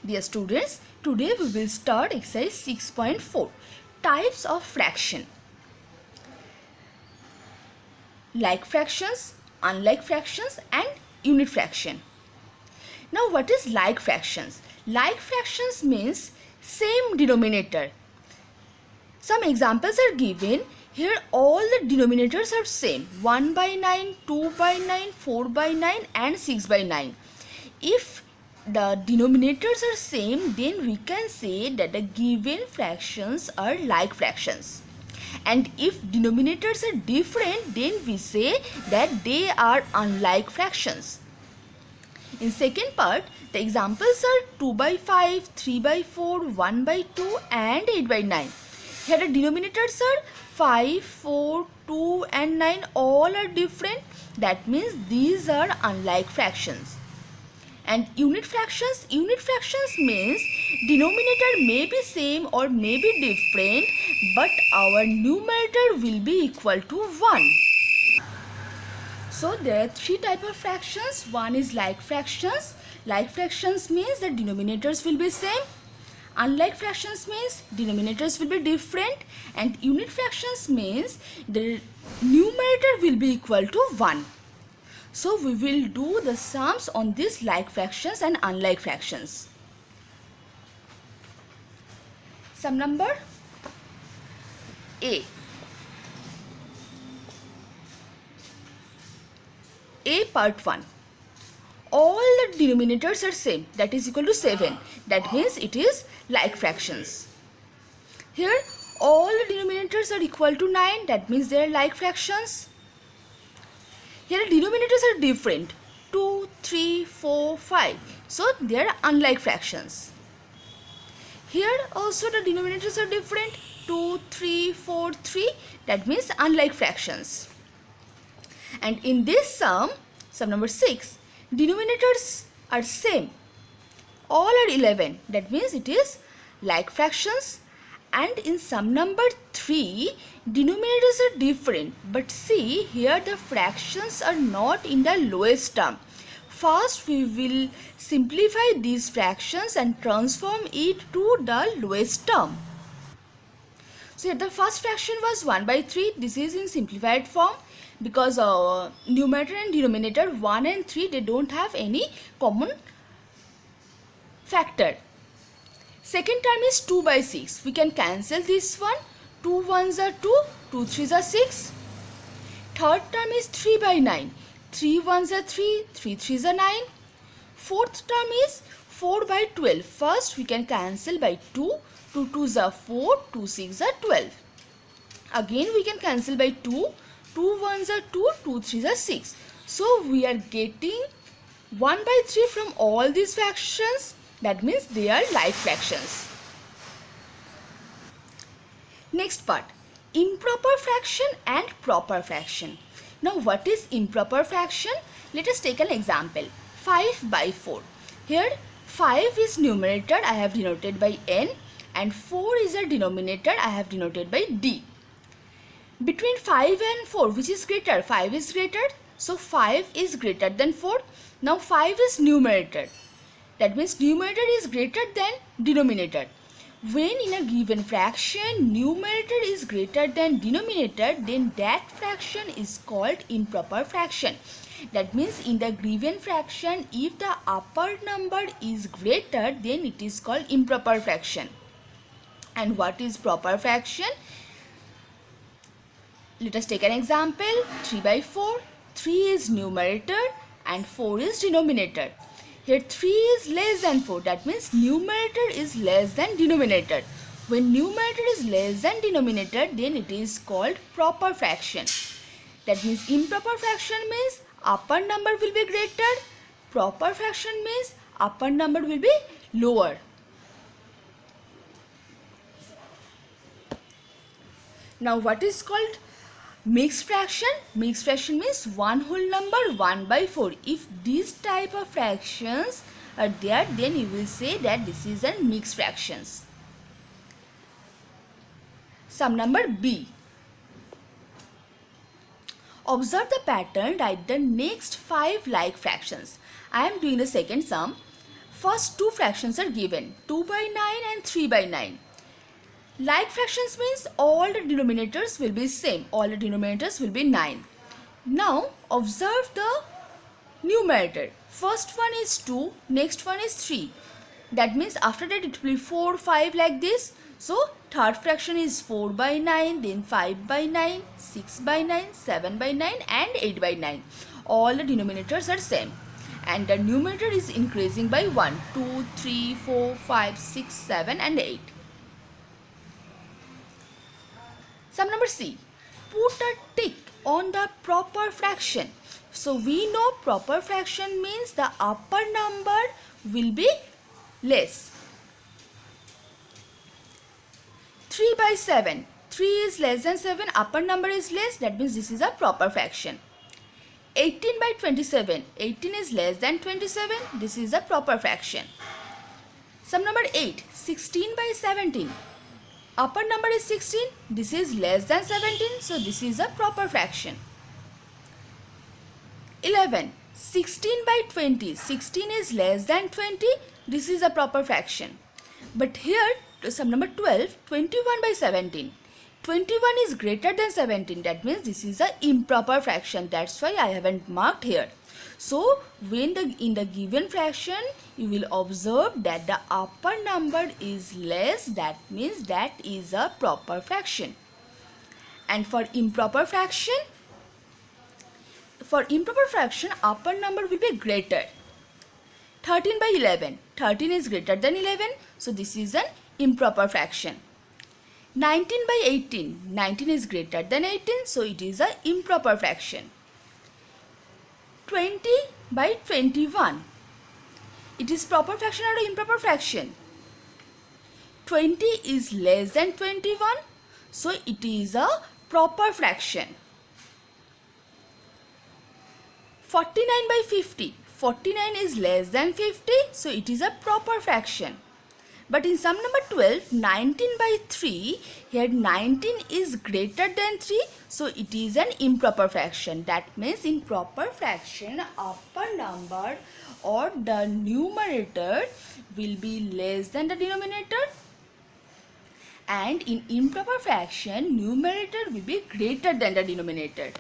Dear students, today we will start exercise 6.4, types of fraction. Like fractions, unlike fractions and unit fraction. Now what is like fractions? Like fractions means same denominator. Some examples are given. Here all the denominators are same, 1 by 9, 2 by 9, 4 by 9 and 6 by 9. If the denominators are same, then we can say that the given fractions are like fractions. And if denominators are different, then we say that they are unlike fractions. In second part, the examples are 2 by 5, 3 by 4, 1 by 2 and 8 by 9. Here the denominators are 5, 4, 2 and 9, all are different. That means these are unlike fractions. And unit fractions means denominator may be same or may be different, but our numerator will be equal to 1. So there are three types of fractions. One is like fractions. Like fractions means the denominators will be same. Unlike fractions means denominators will be different. And unit fractions means the numerator will be equal to 1. So we will do the sums on these like fractions and unlike fractions. Sum number A. A part 1. All the denominators are same, that is equal to 7. That means it is like fractions. Here all the denominators are equal to 9, that means they are like fractions. Here the denominators are different, 2, 3, 4, 5. So they are unlike fractions. Here also the denominators are different, 2, 3, 4, 3. That means unlike fractions. And in this sum number 6, denominators are same. All are 11. That means it is like fractions. And in sum number 3, denominators are different. But see, here the fractions are not in the lowest term. First we will simplify these fractions and transform it to the lowest term. So here the first fraction was 1 by 3. This is in simplified form because numerator and denominator 1 and 3, they don't have any common factor. Second term is 2 by 6. We can cancel this one. 2 1s are 2, 2 3s are 6. Third term is 3 by 9. 3 1s are 3, 3 3s are 9. Fourth term is 4 by 12. First we can cancel by 2. 2 2s are 4, 2 6s are 12. Again we can cancel by 2. 2 1s are 2, 2 3s are 6. So we are getting 1 by 3 from all these fractions. That means they are like fractions. Next part, improper fraction and proper fraction. Now what is improper fraction? Let us take an example. 5 by 4. Here 5 is numerator, I have denoted by n, and 4 is a denominator, I have denoted by d. Between 5 and 4, which is greater? 5 is greater. So 5 is greater than 4. Now 5 is numerator. That means numerator is greater than denominator. When in a given fraction numerator is greater than denominator, then that fraction is called improper fraction. That means in the given fraction, if the upper number is greater, then it is called improper fraction. And what is proper fraction? Let us take an example. 3 by 4. 3 is numerator and 4 is denominator. Here 3 is less than 4. That means numerator is less than denominator. When numerator is less than denominator, then it is called proper fraction. That means improper fraction means upper number will be greater. Proper fraction means upper number will be lower. Now what is called mixed fraction? Mixed fraction means one whole number 1 by 4. If these type of fractions are there, then you will say that this is a mixed fractions. Sum number B. Observe the pattern, write the next 5 like fractions. I am doing the second sum. First two fractions are given, 2 by 9 and 3 by 9. Like fractions means all the denominators will be same, all the denominators will be 9. Now observe the numerator. First one is 2, next one is 3. That means after that it will be 4, 5 like this. So third fraction is 4 by 9, then 5 by 9, 6 by 9, 7 by 9 and 8 by 9. All the denominators are same. And the numerator is increasing by 1, 2, 3, 4, 5, 6, 7 and 8. Sum number C. Put a tick on the proper fraction. So we know proper fraction means the upper number will be less. 3 by 7. 3 is less than 7. Upper number is less. That means this is a proper fraction. 18 by 27. 18 is less than 27. This is a proper fraction. Sum number 8. 16 by 17. Upper number is 16. This is less than 17. So this is a proper fraction. 11. 16 by 20. 16 is less than 20. This is a proper fraction. But here, sum number 12, 21 by 17. 21 is greater than 17. That means this is an improper fraction. That's why I haven't marked here. So, when in the given fraction, you will observe that the upper number is less. That means that is a proper fraction. And for improper fraction, upper number will be greater. 13 by 11. 13 is greater than 11. So this is an improper fraction. 19 by 18. 19 is greater than 18. So it is an improper fraction. 20 by 21. It is proper fraction or improper fraction? 20 is less than 21. So it is a proper fraction. 49 by 50. 49 is less than 50. So it is a proper fraction. But in sum number 12, 19 by 3, here 19 is greater than 3. So it is an improper fraction. That means in proper fraction, upper number or the numerator will be less than the denominator. And in improper fraction, numerator will be greater than the denominator.